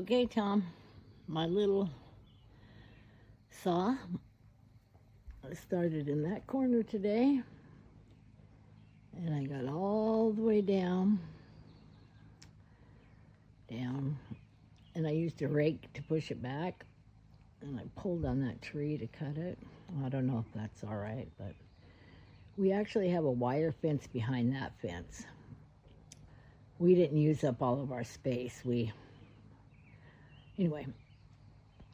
Okay, Tom, my little saw, I started in that corner today, and I got all the way down, and I used a rake to push it back, and I pulled on that tree to cut it. I don't know if that's all right, but we actually have a wire fence behind that fence. We didn't use up all of our space. Anyway,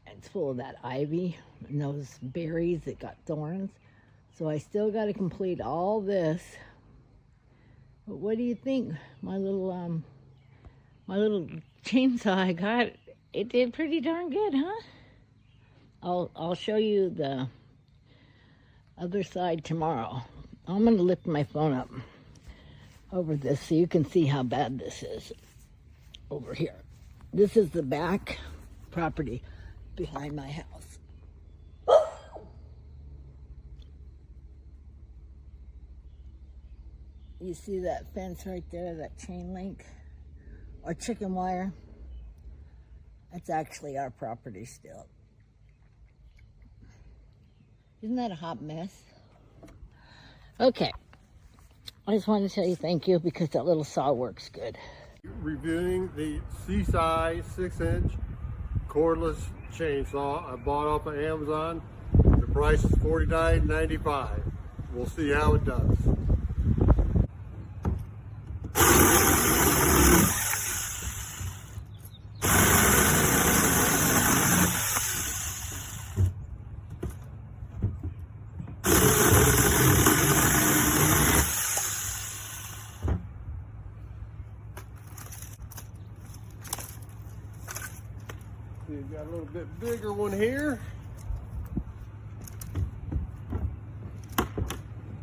it's full of that ivy and those berries that got thorns. So I still got to complete all this. But what do you think? My little chainsaw I got, it did pretty darn good, huh? I'll show you the other side tomorrow. I'm gonna lift my phone up over this so you can see how bad this is over here. This is the back property behind my house. You see that fence right there, that chain link or chicken wire? That's actually our property still. Isn't that a hot mess? Okay, I just wanted to tell you thank you because that little saw works good. Reviewing the Seesii 6-inch cordless chainsaw I bought off of Amazon. The price is $49.95. We'll see how it does. We've got a little bit bigger one here.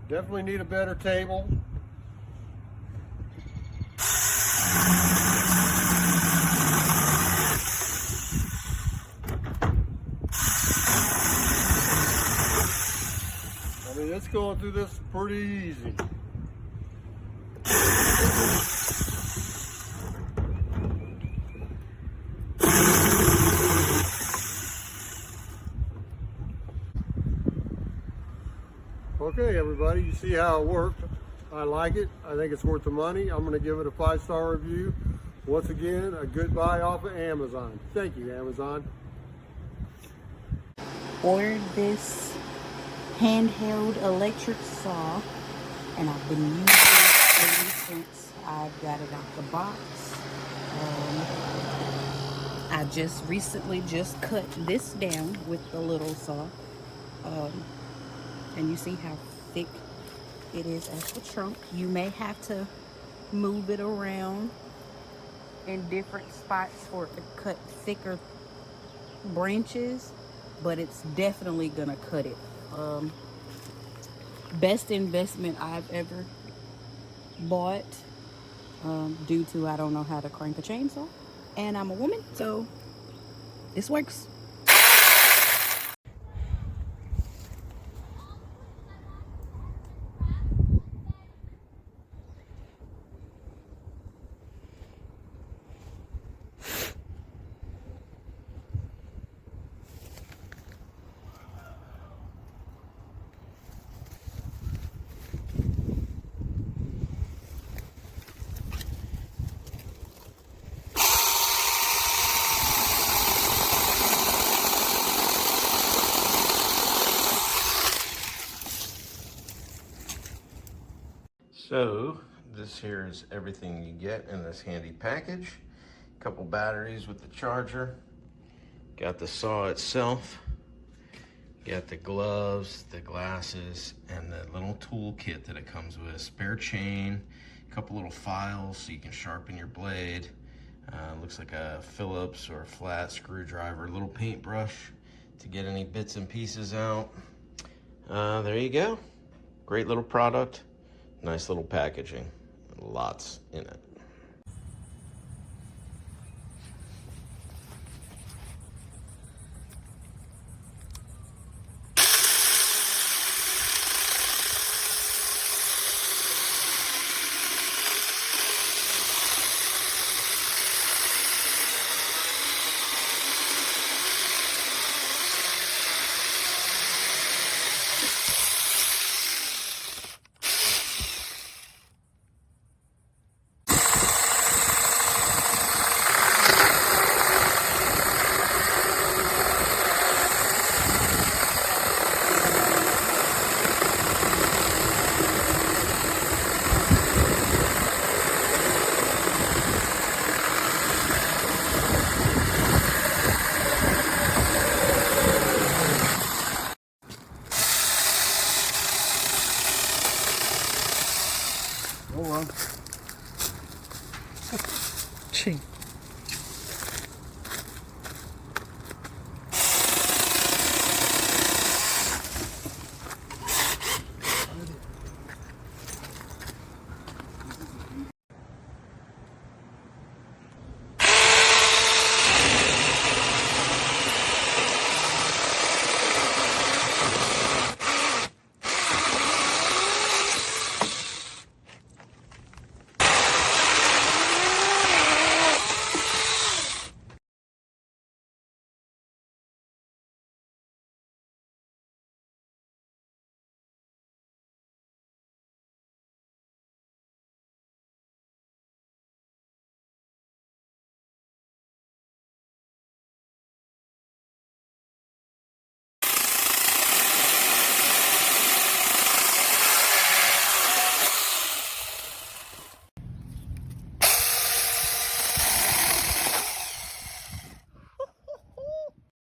Definitely need a better table. I mean, it's going through this pretty easy. Okay, everybody, you see how it worked. I like it. I think it's worth the money. I'm going to give it a 5-star review. Once again, a good buy off of Amazon. Thank you, Amazon. Ordered this handheld electric saw, and I've been using it ever since I got it out the box. I just recently cut this down with the little saw. And you see how thick it is at the trunk. You may have to move it around in different spots for it to cut thicker branches, but it's definitely gonna cut it. Best investment I've ever bought, due to I don't know how to crank a chainsaw, and I'm a woman, so this works. So this here is everything you get in this handy package. Couple batteries with the charger. Got the saw itself. Got the gloves, the glasses, and the little tool kit that it comes with. Spare chain, a couple little files so you can sharpen your blade. Looks like a Phillips or a flat screwdriver. Little paintbrush to get any bits and pieces out. There you go. Great little product. Nice little packaging, lots in it.